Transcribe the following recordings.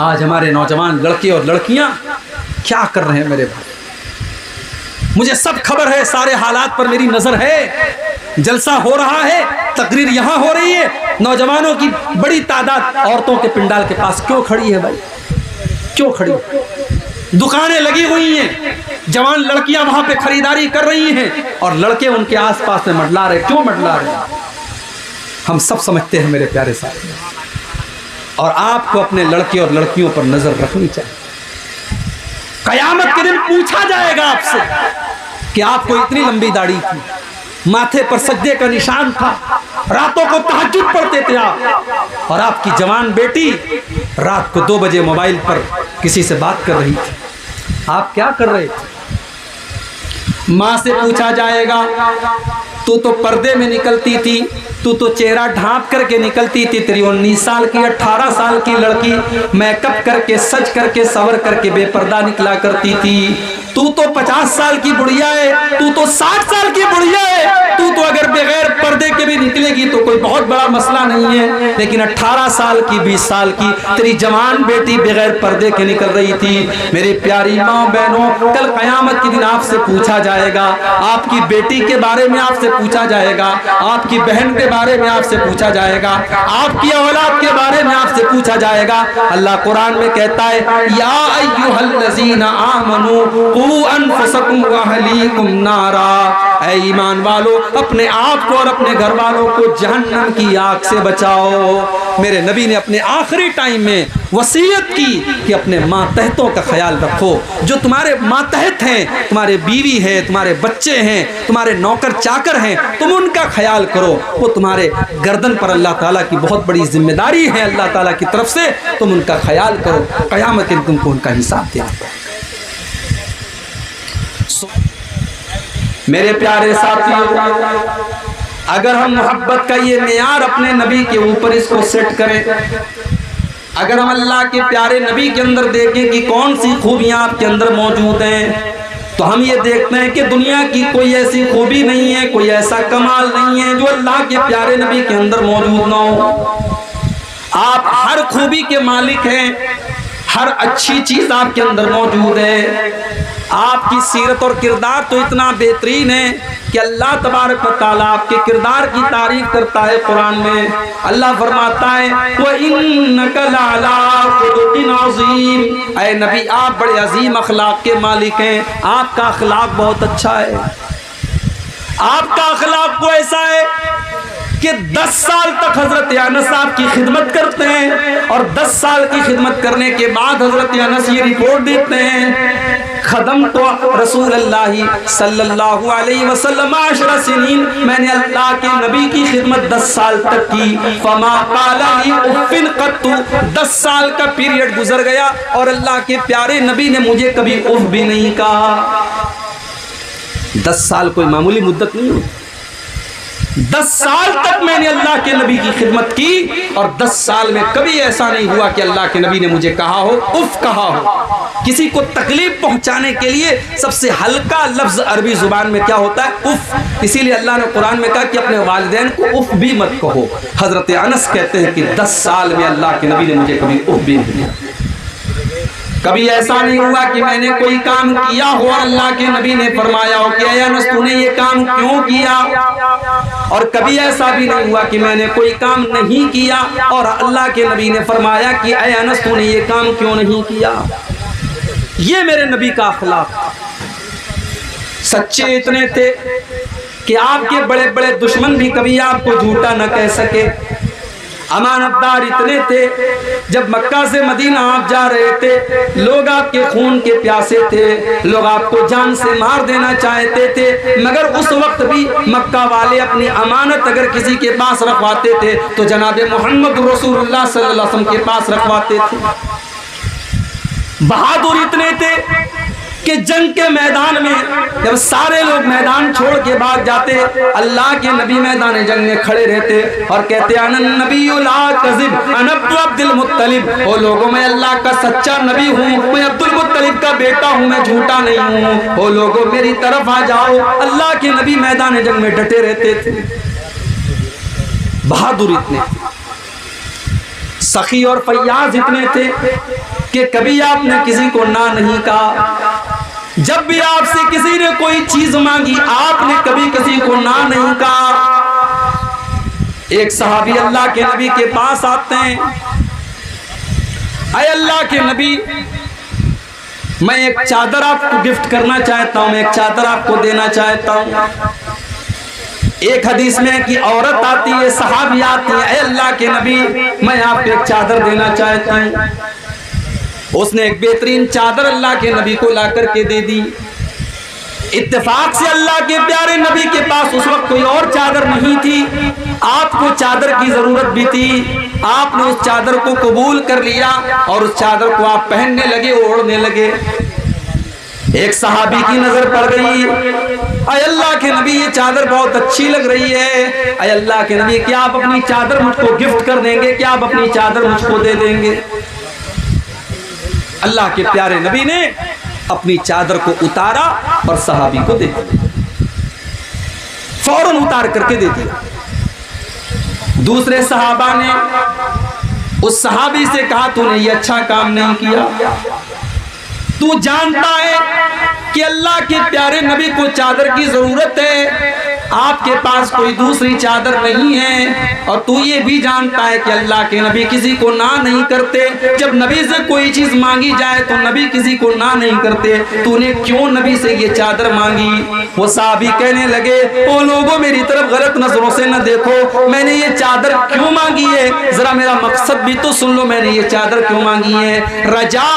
आज हमारे नौजवान लड़के और लड़कियां क्या कर रहे हैं मेरे भाई, मुझे सब खबर है, सारे हालात पर मेरी नजर है। जलसा हो रहा है, तकरीर यहां हो रही है, नौजवानों की बड़ी तादाद औरतों के पिंडाल के पास क्यों खड़ी है भाई, क्यों खड़ी? दुकानें लगी हुई हैं, जवान लड़कियां वहां पे खरीदारी कर रही हैं और लड़के उनके आसपास में मंडला रहे। क्यों मंडला रहे? हम सब समझते हैं मेरे प्यारे साथी, और आपको अपने लड़के और लड़कियों पर नजर रखनी चाहिए। कयामत के दिन पूछा जाएगा आपसे कि आपको इतनी लंबी दाढ़ी थी, माथे पर सज्जे का निशान था, रातों को तहज्जुद पढ़ते थे आप, और आपकी जवान बेटी रात को 2 बजे मोबाइल पर किसी से बात कर रही थी, आप क्या कर रहे थे? माँ से पूछा जाएगा, तू तो पर्दे में निकलती थी, तू तो चेहरा ढांप करके निकलती थी, तेरी 19 साल की 18 साल की लड़की मेकअप करके सज करके सवर करके बेपर्दा निकला करती थी। तू तो 50 साल की बुढ़िया है, तू तो 60 साल की बुढ़िया है, तू तो अगर बगैर पर्दे के भी निकलेगी तो कोई बहुत बड़ा मसला नहीं है, लेकिन 18 साल की 20 साल की तेरी जवान बेटी बगैर पर्दे के निकल रही थी। मेरी प्यारी माँ बहनों, कल कयामत के दिन आपसे पूछा जाएगा, आपकी बेटी के बारे में आपसे पूछा जाएगा, आपकी बहन के बारे में आपसे पूछा जाएगा, आपकी औलाद के बारे में आपसे पूछा जाएगा। अल्लाह कुरान में कहता है, या अय्युहल्लज़ीना आमनू कू अनफुसकुम व अहलीकुम नारा, ऐ ईमान वालों, अपने आप को और अपने घर वालों को जहन्नम की आग से बचाओ। मेरे नबी ने अपने आखिरी टाइम में वसीयत की कि अपने मातहतों का ख्याल रखो। जो तुम्हारे मातहत हैं, तुम्हारे बीवी है, तुम्हारे बच्चे हैं, तुम्हारे नौकर चाकर हैं, तुम उनका ख्याल करो। वो तुम्हारे गर्दन पर अल्लाह ताला की बहुत बड़ी जिम्मेदारी है, अल्लाह ताला की तरफ से, तुम उनका ख्याल करो। क़यामत के दिन तुमको उनका हिसाब देना है। मेरे प्यारे साथियों, अगर हम मोहब्बत का ये मेयार अपने नबी के ऊपर इसको सेट करें, अगर हम अल्लाह के प्यारे नबी के अंदर देखें कि कौन सी खूबियां आपके अंदर मौजूद हैं, तो हम ये देखते हैं कि दुनिया की कोई ऐसी खूबी नहीं है, कोई ऐसा कमाल नहीं है जो अल्लाह के प्यारे नबी के अंदर मौजूद ना हो। आप हर खूबी के मालिक हैं, हर अच्छी चीज आपके अंदर मौजूद है। आपकी सीरत और किरदार तो इतना बेहतरीन है कि अल्लाह तबारक व तआला आपके किरदार की तारीफ करता है। कुरान में अल्लाह फरमाता है, व इन्नका लअला खुलुकिन अज़ीम, ऐ नबी आप बड़े अजीम अखलाक के मालिक हैं, आपका अखलाक बहुत अच्छा है। आपका अखलाक तो ऐसा है कि 10 साल तक हजरत अनस आपकी खिदमत करते हैं, और 10 साल की खिदमत करने के बाद हजरत अनस ये रिपोर्ट देते हैं, खदम तो रसूल अल्लाह सल्लल्लाहु अलैहि वसल्लम 10 सिनीन, मैंने अल्लाह के नबी की खिदमत 10 साल तक की। फमा काला ली उफ़िन क़त्तु, 10 साल का पीरियड गुजर गया और अल्लाह के प्यारे नबी ने मुझे कभी उफ़ भी नहीं कहा। 10 साल कोई मामूली मुद्दत नहीं होती। 10 साल तक मैंने अल्लाह के नबी की खिदमत की और 10 साल में कभी ऐसा नहीं हुआ कि अल्लाह के नबी ने मुझे कहा हो, उफ कहा हो। किसी को तकलीफ पहुंचाने के लिए सबसे हल्का लफ्ज अरबी जुबान में क्या होता है? उफ। इसीलिए अल्लाह ने कुरान में कहा कि अपने वालिदैन को उफ भी मत कहो। हजरत अनस कहते हैं कि 10 साल में अल्लाह के नबी ने मुझे कभी उफ भी नहीं दिया। कभी ऐसा नहीं हुआ कि मैंने कोई काम किया हो और अल्लाह के नबी ने फरमाया हो कि ऐ अनस तूने ये काम क्यों किया, और कभी ऐसा भी नहीं हुआ कि मैंने कोई काम नहीं किया और अल्लाह के नबी ने फरमाया कि ऐ अनस तूने ये काम क्यों नहीं किया। ये मेरे नबी का अखलाक। सच्चे इतने थे कि आपके बड़े बड़े दुश्मन भी कभी आपको झूठा न कह सके। अमानतदार इतने थे, जब मक्का से मदीना आप जा रहे थे, लोग आपके खून के प्यासे थे, लोग आपको जान से मार देना चाहते थे, मगर उस वक्त भी मक्का वाले अपनी अमानत अगर किसी के पास रखवाते थे तो जनाब मोहम्मद रसूलुल्लाह सल्लल्लाहु अलैहि वसल्लम के पास रखवाते थे। बहादुर इतने थे कि जंग के मैदान में जब सारे लोग मैदान छोड़ के भाग जाते, अल्लाह के नबी मैदान जंग में खड़े रहते और कहते अनन नबियुल ला कज़िब अना अब्दुल मुत्तलिब, ओ लोगों मैं अल्लाह का सच्चा नबी हूँ, मैं अब्दुल मुत्तलिब का बेटा हूँ, मैं झूठा नहीं हूँ, ओ लोगों मेरी तरफ आ जाओ। अल्लाह के नबी मैदान जंग में डटे रहते थे। बहादुर इतने। सखी और फैयाज इतने थे कि कभी आपने किसी को ना नहीं कहा। जब भी आपसे किसी ने कोई चीज मांगी आपने कभी किसी को ना नहीं कहा। एक सहाबी अल्लाह के नबी के पास आते हैं, अय अल्लाह के नबी, मैं एक चादर आपको गिफ्ट करना चाहता हूं, मैं एक चादर आपको देना चाहता हूं। एक हदीस में कि औरत आती है, सहाबी आती है, अय अल्लाह के नबी, मैं आपको एक चादर देना चाहता हूं। उसने एक बेहतरीन चादर अल्लाह के नबी को ला करके दे दी। इत्तेफाक से अल्लाह के प्यारे नबी के पास उस वक्त कोई और चादर नहीं थी, आपको चादर की जरूरत भी थी। आपने उस चादर को कबूल कर लिया और उस चादर को आप पहनने लगे, ओढ़ने लगे। एक सहाबी की नजर पड़ गई, अय अल्लाह के नबी ये चादर बहुत अच्छी लग रही है। अय अल्लाह के नबी, क्या आप अपनी चादर मुझको गिफ्ट कर देंगे? क्या आप अपनी चादर मुझको दे देंगे? अल्लाह के प्यारे नबी ने अपनी चादर को उतारा और सहाबी को दे दिया, फौरन उतार करके दे दिया। दूसरे सहाबा ने उस सहाबी से कहा, तूने ये अच्छा काम नहीं किया, तू जानता है कि अल्लाह के प्यारे नबी को चादर की जरूरत है, आपके पास कोई दूसरी चादर नहीं है, और तू ये भी जानता है कि अल्लाह के नबी किसी को ना नहीं करते। जब नबी से कोई चीज मांगी जाए तो नबी किसी को ना नहीं करते, तूने क्यों नबी से ये चादर मांगी? वो साहबी कहने लगे, ओ लोगों, मेरी तरफ गलत नजरों से न देखो, मैंने ये चादर क्यों मांगी है, जरा मेरा मकसद भी तो सुन लो, मैंने ये चादर क्यों मांगी है। रजा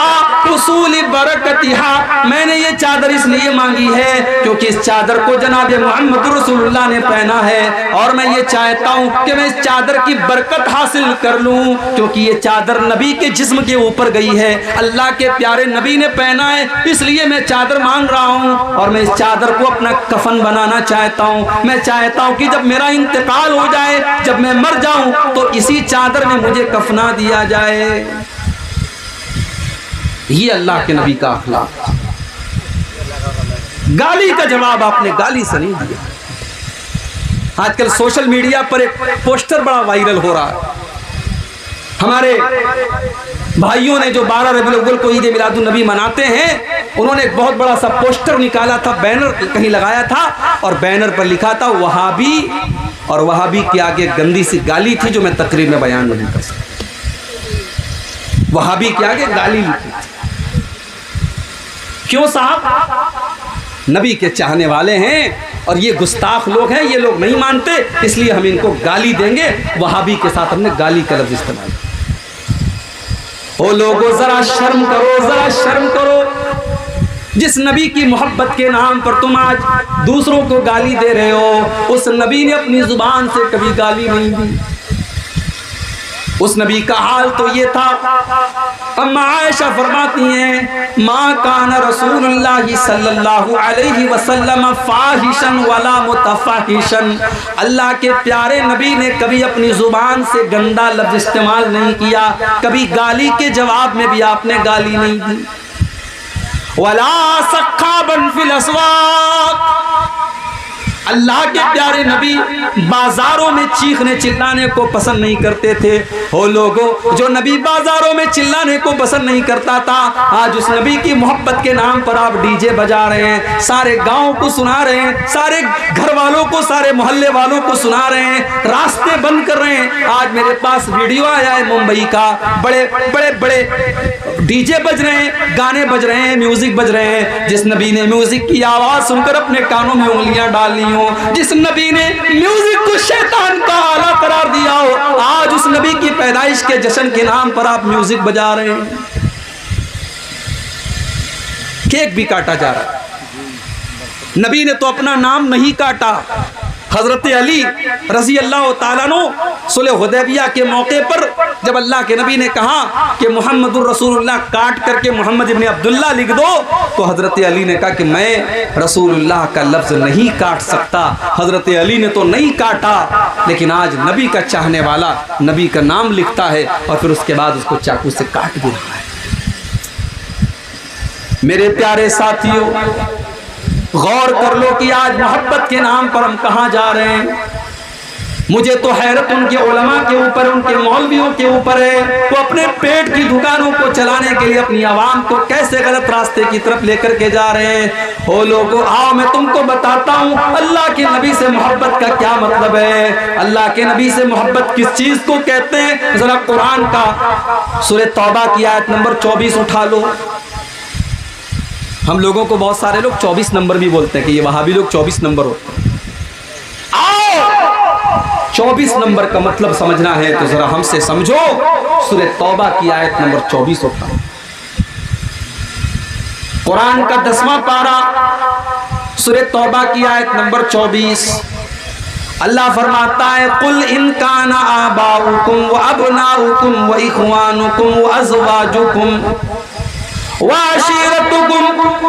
उसूल बरकतिहा, मैंने ये चादर इसलिए मांगी है क्योंकि इस चादर को जनाब मोहम्मद रसूलुल्लाह ने पहना है, और मैं ये चाहता हूं कि मैं इस चादर की बरकत हासिल कर लूं, क्योंकि ये चादर नबी के जिस्म के ऊपर गई है, अल्लाह के प्यारे नबी ने पहना है, इसलिए मैं चादर मांग रहा हूं, और मैं इस चादर को अपना कफन बनाना चाहता हूं। मैं चाहता हूं कि जब मेरा इंतकाल हो जाए, जब मैं मर जाऊं, तो इसी चादर में मुझे कफना दिया जाए। ये अल्लाह के नबी का अखलाक। गाली का जवाब आपने गाली से नहीं दिया। आजकल सोशल मीडिया पर एक पोस्टर बड़ा वायरल हो रहा है। हमारे भाइयों ने जो 12 रबीउल अव्वल को ईद मिलादुन नबी मनाते हैं, उन्होंने एक बहुत बड़ा सा पोस्टर निकाला था, बैनर कहीं लगाया था, और बैनर पर लिखा था वहाबी, और वहाबी के आगे गंदी सी गाली थी जो मैं तकरीर में बयान नहीं कर सकता। वहाबी के आगे गाली लिखी थी। क्यों साहब? नबी के चाहने वाले हैं और ये गुस्ताख लोग हैं, ये लोग नहीं मानते, इसलिए हम इनको गाली देंगे। वहाबी के साथ हमने गाली का लफ्ज़ इस्तेमाल किया। ओ लोगों, जरा शर्म करो, जरा शर्म करो। जिस नबी की मोहब्बत के नाम पर तुम आज दूसरों को गाली दे रहे हो, उस नबी ने अपनी जुबान से कभी गाली नहीं दी। उस नबी का हाल तो ये था। अम्मा आयशा फरमाती हैं, माँ कान रसूलुल्लाह सल्लल्लाहु अलैहि वसल्लम फाहिशन वला मुतफाहिशन, अल्लाह के प्यारे नबी ने कभी अपनी जुबान से गंदा लफ्ज इस्तेमाल नहीं किया, कभी गाली के जवाब में भी आपने गाली नहीं दी। वला सख्खाबन फिल अस्वाक, अल्लाह के प्यारे नबी बाजारों में चीखने चिल्लाने को पसंद नहीं करते थे। हो लोगों, जो नबी बाजारों में चिल्लाने को पसंद नहीं करता था, आज उस नबी की मोहब्बत के नाम पर आप डीजे बजा रहे हैं, सारे गांव को सुना रहे हैं, सारे घर वालों को, सारे मोहल्ले वालों को सुना रहे हैं, रास्ते बंद कर रहे हैं। आज मेरे पास वीडियो आया है मुंबई का, बड़े बड़े बड़े डीजे बज रहे हैं, गाने बज रहे हैं, म्यूजिक बज रहे हैं। जिस नबी ने म्यूजिक की आवाज सुनकर अपने कानों में उंगलियां डाल ली हो, जिस नबी ने म्यूजिक को शैतान का आला करार दिया हो, आज उस नबी की पैदाइश के जश्न के नाम पर आप म्यूजिक बजा रहे हैं। केक भी काटा जा रहा है। नबी ने तो अपना नाम नहीं काटा। हजरत अली रजी अल्लाह ताला अन्हु सुलह हुदैबिया के मौके पर जब अल्लाह के नबी ने कहा कि मुहम्मदुर रसूलुल्लाह काट करके मोहम्मद इब्न अब्दुल्ला लिख दो, तो हजरत अली ने कहा कि मैं रसूलुल्लाह का लफ्ज नहीं काट सकता। हजरत अली ने तो नहीं काटा, लेकिन आज नबी का चाहने वाला नबी का नाम लिखता है और फिर उसके बाद उसको चाकू से काट भी रहा है। मेरे प्यारे साथियों, गौर कर लो कि आज मोहब्बत के नाम पर हम कहां जा रहे हैं। मुझे तो हैरत उनके उलमा के ऊपर, उनके मौलवियों के ऊपर है। वो अपने पेट की दुकानों को चलाने के लिए अपनी आवाम को कैसे गलत रास्ते की तरफ लेकर के जा रहे हैं। ओ लोगों, आओ मैं तुमको बताता हूँ अल्लाह के नबी से मोहब्बत का क्या मतलब है। अल्लाह के नबी से मोहब्बत किस चीज को कहते हैं, जरा कुरान का सूरह तौबा की आयत नंबर 24 उठा लो। हम लोगों को बहुत सारे लोग 24 नंबर भी बोलते हैं कि ये वहाबी लोग 24 नंबर होते हैं। आओ 24 नंबर का मतलब समझना है तो जरा हमसे समझो। सूरह तौबा की आयत नंबर 24 उठा, कुरान का 10वां पारा, सूरह तौबा की आयत नंबर 24। अल्लाह फरमाता है, कुल इन काना आबाउकुम व अबनाउकुम व इख्वानुकुम व अज़वाजुकुम व अशीरतुकुम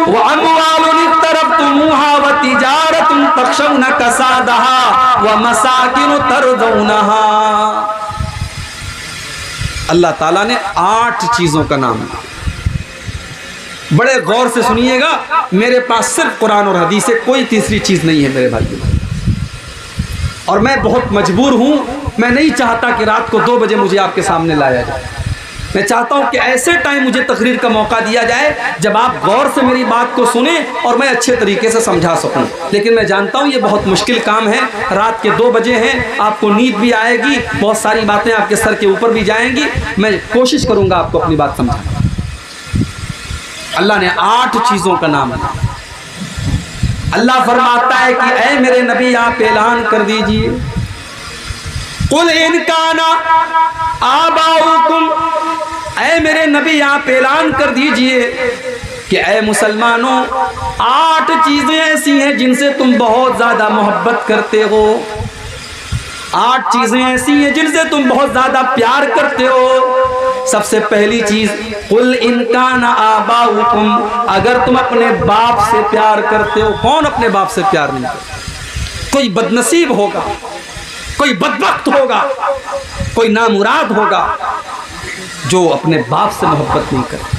व अमवालुन इक़्तरफ़्तुमूहा व तिजारतुन तख़शौना कसादहा व मसाकिन तरज़ौनहा। अल्लाह ताला ने 8 चीजों का नाम लिया। बड़े गौर से सुनिएगा, मेरे पास सिर्फ कुरान और हदीस है, कोई तीसरी चीज नहीं है मेरे भाइयों। और मैं बहुत मजबूर हूं, मैं नहीं चाहता कि रात को 2 बजे मुझे आपके सामने लाया जाए। मैं चाहता हूं कि ऐसे टाइम मुझे तकरीर का मौका दिया जाए जब आप गौर से मेरी बात को सुने और मैं अच्छे तरीके से समझा सकूं। लेकिन मैं जानता हूं ये बहुत मुश्किल काम है। रात के 2 बजे हैं, आपको नींद भी आएगी, बहुत सारी बातें आपके सर के ऊपर भी जाएंगी। मैं कोशिश करूंगा आपको अपनी बात समझाने। अल्लाह ने 8 चीजों का नाम लिया। अल्लाह फरमाता है कि ऐ मेरे नबी आप ऐलान कर दीजिए, कुल इन काना आबाउकुम, ऐ मेरे नबी आप ऐलान कर दीजिए कि ऐ मुसलमानों 8 चीजें ऐसी हैं जिनसे तुम बहुत ज्यादा मोहब्बत करते हो। 8 चीजें ऐसी हैं जिनसे तुम बहुत ज्यादा प्यार करते हो। सबसे पहली चीज, कुल इनकाना आबाउकुम, अगर तुम अपने बाप से प्यार करते हो। कौन अपने बाप से प्यार नहीं करता? कोई बदनसीब होगा, कोई बदबख्त होगा, कोई नामुराद होगा जो अपने बाप से मोहब्बत नहीं करता।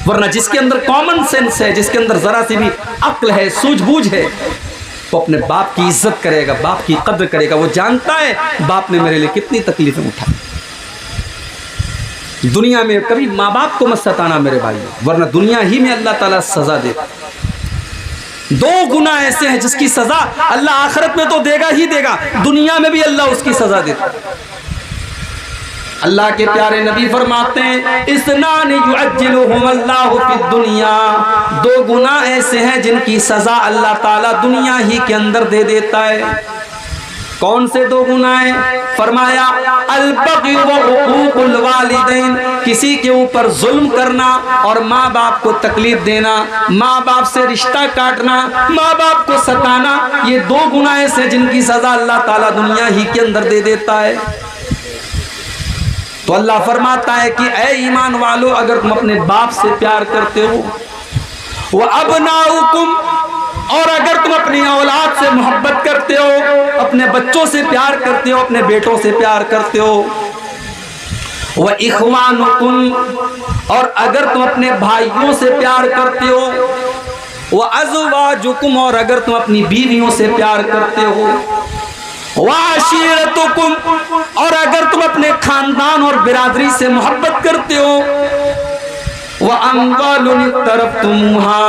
वरना जिसके अंदर कॉमन सेंस है, जिसके अंदर जरा सी भी अक्ल है, सूझबूझ है, वो अपने बाप की इज्जत करेगा, बाप की कद्र करेगा। वो जानता है बाप ने मेरे लिए कितनी तकलीफें उठाई। दुनिया में कभी माँ बाप को मत सताना मेरे भाई, वरना दुनिया ही में अल्लाह ताला सजा देगा। 2 गुनाह ऐसे हैं जिसकी सजा अल्लाह आखिरत में तो देगा ही देगा, दुनिया में भी अल्लाह उसकी सजा देता। अल्लाह के प्यारे नबी फरमाते हैं, इसनान युअज्जिलुहुम अल्लाहु फिद दुनिया, 2 गुनाह ऐसे हैं जिनकी सजा अल्लाह ताला दुनिया ही के अंदर दे देता है। कौन से 2 गुनाह हैं? फरमाया, अल-बग़ी व उक़ूक़ुल वालिदैन, किसी के ऊपर जुल्म करना और माँ बाप को तकलीफ देना, माँ बाप से रिश्ता काटना, माँ बाप को सताना, ये 2 गुनाह ऐसे जिनकी सजा अल्लाह ताला दुनिया ही के अंदर दे देता है। तो अल्लाह फरमाता है कि ऐ ईमान वालों, अगर तुम अपने बाप से प्यार करते हो, वह अबनाउकुम, और अगर तुम अपनी औलाद से मोहब्बत करते हो, अपने बच्चों से प्यार करते हो, अपने बेटों से प्यार करते हो, वह इख्वानुकुम, और अगर तुम अपने भाइयों से प्यार करते हो, वह अज़वाजुकुम, और अगर तुम अपनी बीवियों से प्यार करते हो, वाशिरतुकुम, और अगर तुम अपने खानदान और बिरादरी से मोहब्बत करते हो, व अम्वालुन इक़्तरफ़्तुमूहा,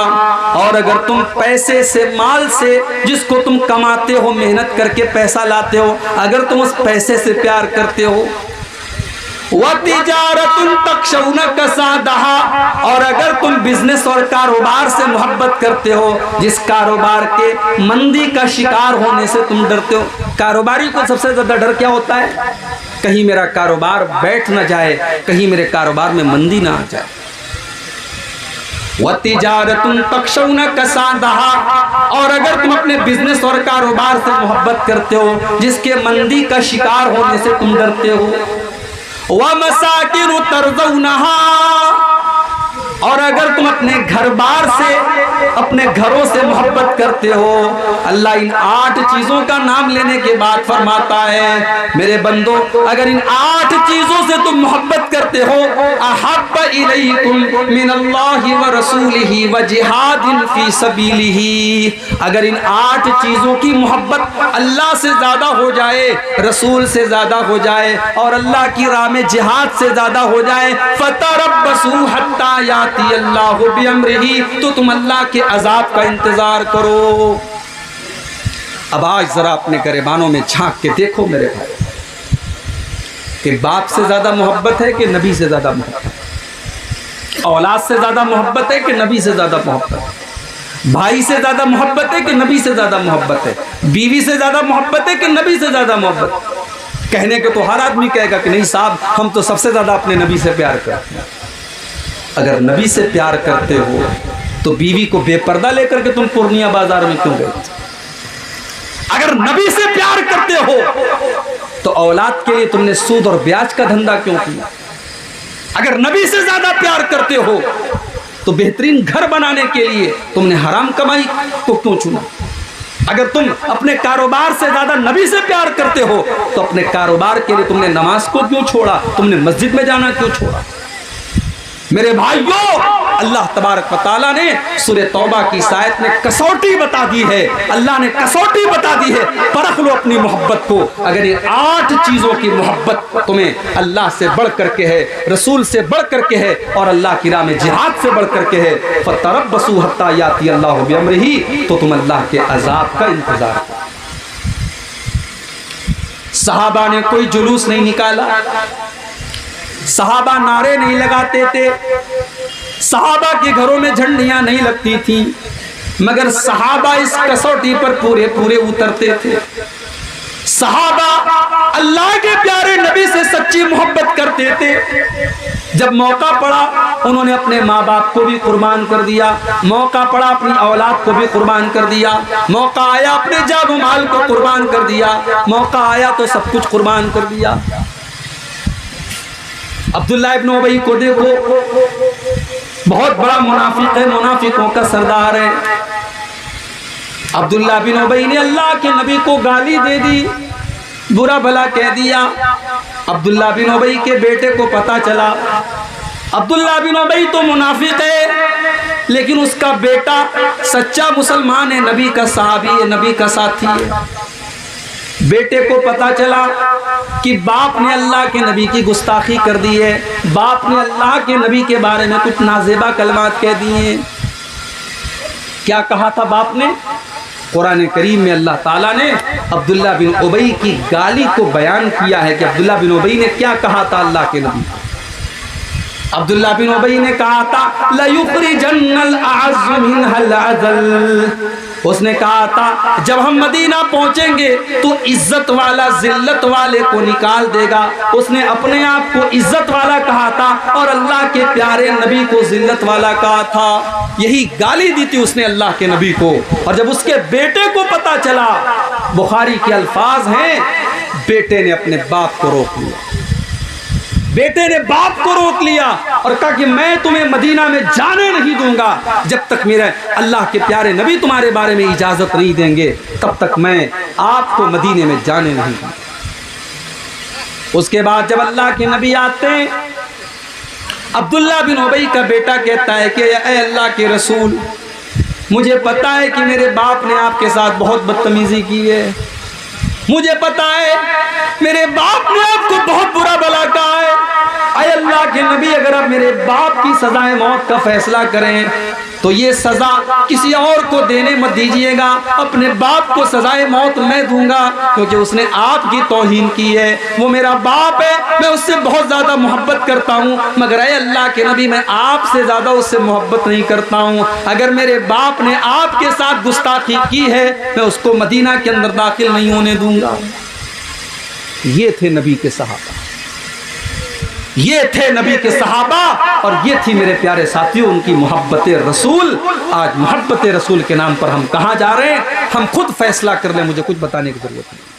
और अगर तुम पैसे से, माल से, जिसको तुम कमाते हो, मेहनत करके पैसा लाते हो, अगर तुम उस पैसे से प्यार करते हो, व तिजारतुन तख़शौना कसादहा, और अगर तुम बिजनेस और कारोबार से मोहब्बत करते हो, जिस कारोबार के मंदी का शिकार होने से तुम डरते हो। कारोबारी को सबसे ज्यादा डर क्या होता है? कहीं मेरा कारोबार बैठ ना जाए, कहीं मेरे कारोबार में मंदी ना आ जाए। वतिजारतुन तख़शौना कसादहा, और अगर तुम अपने बिजनेस और कारोबार से मोहब्बत करते हो, जिसके मंदी का शिकार होने से तुम डरते हो, वमसाकिनु तरज़ौनहा, और अगर तुम अपने घर बार से अपने घरों से मोहब्बत करते हो। अल्लाह इन 8 चीजों का नाम लेने के बाद फरमाता है मेरे बंदो अगर इन 8 चीजों से तुम मोहब्बत करते हो अहब्ब इलैकुम मिनल्लाहि व रसूलिही व जिहादिन फी सबीलिही, अगर इन 8 चीजों की मोहब्बत अल्लाह से ज्यादा हो जाए, रसूल से ज्यादा हो जाए और अल्लाह की राह में जिहाद से ज्यादा हो जाए फतरब्बसू हत्ता याती अल्लाहु बिअम्रिही, तो तुम अल्लाह के अजाब का इंतजार करो। अब आज जरा अपने गरेबानों में झांक के देखो मेरे भाई कि बाप से ज्यादा मोहब्बत है कि नबी से ज्यादा मोहब्बत, औलाद से ज्यादा मोहब्बत है कि नबी से ज्यादा मोहब्बत, भाई से ज्यादा मोहब्बत है कि नबी से ज्यादा मोहब्बत है, बीवी से ज्यादा मोहब्बत है कि नबी से ज्यादा मोहब्बत। कहने के तो हर आदमी कहेगा कि नहीं साहब हम तो सबसे ज्यादा अपने नबी से प्यार करते हैं। अगर नबी से प्यार करते हो तो बीवी को बेपर्दा लेकर के तुम पूर्णिया बाजार में क्यों गए? अगर नबी से प्यार करते हो तो औलाद के लिए तुमने सूद और ब्याज का धंधा क्यों किया? अगर नबी से ज्यादा प्यार करते हो तो बेहतरीन घर बनाने के लिए तुमने हराम कमाई को क्यों चुना? अगर तुम अपने कारोबार से ज्यादा नबी से प्यार करते हो तो अपने कारोबार के लिए तुमने नमाज को क्यों छोड़ा? तुमने मस्जिद में जाना क्यों छोड़ा? मेरे भाइयों अल्लाह तबारक व तआला ने सूरह तौबा की इस आयत में कसौटी बता दी है, अल्लाह ने कसौटी बता दी है, परख लो अपनी मोहब्बत को। अगर ये 8 चीजों की मोहब्बत तुम्हें अल्लाह से बढ़ करके है, रसूल से बढ़ करके है और अल्लाह की राह में जिहाद से बढ़ करके है फतरब्बसू हत्ता याती अल्लाहु बिअम्रिही, तो तुम अल्लाह के अजाब का इंतजार करो। सहाबा ने कोई जुलूस नहीं निकाला, सहाबा नारे नहीं लगाते थे, सहाबा के घरों में झंडियां नहीं लगती थी, मगर सहाबा इस कसौटी पर पूरे पूरे उतरते थे। सहाबा अल्लाह के प्यारे नबी से सच्ची मोहब्बत करते थे। जब मौका पड़ा उन्होंने अपने माँ बाप को भी कुर्बान कर दिया, मौका पड़ा अपनी औलाद को भी कुर्बान कर दिया, मौका आया अपने जान माल को कुर्बान कर दिया, मौका आया तो सब कुछ कुर्बान कर दिया। अब्दुल्लाह इब्न उबई को देखो, बहुत बड़ा मुनाफिक है, मुनाफिकों का सरदार है। अब्दुल्लाह बिन उबई ने अल्लाह के नबी को गाली दे दी, बुरा भला कह दिया। अब्दुल्लाह बिन उबई के बेटे को पता चला, अब्दुल्लाह बिन उबई तो मुनाफिक है लेकिन उसका बेटा सच्चा मुसलमान है, नबी का सहाबी है, नबी का साथी है। बेटे को पता चला कि बाप ने अल्लाह के नबी की गुस्ताखी कर दी है, बाप ने अल्लाह के नबी के बारे में कुछ नाज़ेबा कलमात कह दिए। क्या कहा था बाप ने? कुरान करीम में अल्लाह ताला ने अब्दुल्लाह बिन उबई की गाली को बयान किया है कि अब्दुल्लाह बिन उबई ने क्या कहा था अल्लाह के नबी। अब्दुल्लाह बिन उबई ने कहा था लयुखरिजन्नल अअज़्ज़ु मिनहल अज़ल, उसने कहा था जब हम मदीना पहुंचेंगे तो इज्जत वाला जिल्लत वाले को निकाल देगा। उसने अपने आप को इज्जत वाला कहा था और अल्लाह के प्यारे नबी को जिल्लत वाला कहा था। यही गाली दी थी उसने अल्लाह के नबी को। और जब उसके बेटे को पता चला, बुखारी के अल्फाज हैं, बेटे ने अपने बाप को रोक लिया, बेटे ने बाप को रोक लिया और कहा कि मैं तुम्हें मदीना में जाने नहीं दूंगा जब तक मेरे अल्लाह के प्यारे नबी तुम्हारे बारे में इजाजत नहीं देंगे, तब तक मैं आपको मदीने में जाने नहीं दूंगा। उसके बाद जब अल्लाह के नबी आते हैं, अब्दुल्लाह बिन उबई का बेटा कहता है कि ऐ अल्लाह के रसूल, मुझे पता है कि मेरे बाप ने आपके साथ बहुत बदतमीजी की है, मुझे पता है मेरे बाप ने आपको बहुत बुरा भला कहा है। ऐ अल्लाह के नबी, अगर आप मेरे बाप की सजाए मौत का फैसला करें तो ये सजा किसी और को देने मत दीजिएगा, अपने बाप को सजाए मौत मैं दूंगा क्योंकि उसने आपकी तौहीन की है। वो मेरा बाप है, मैं उससे बहुत ज्यादा मोहब्बत करता हूँ, मगर ऐ अल्लाह के नबी मैं आपसे ज्यादा उससे मोहब्बत नहीं करता हूँ। अगर मेरे बाप ने आपके साथ गुस्ताखी की है मैं उसको मदीना के अंदर दाखिल नहीं होने दूंगा। ये थे नबी के सहाबा, ये थे नबी के सहाबा और ये थी मेरे प्यारे साथियों उनकी मोहब्बत रसूल। आज मोहब्बत रसूल के नाम पर हम कहाँ जा रहे हैं, हम खुद फैसला कर लें, मुझे कुछ बताने की जरूरत नहीं।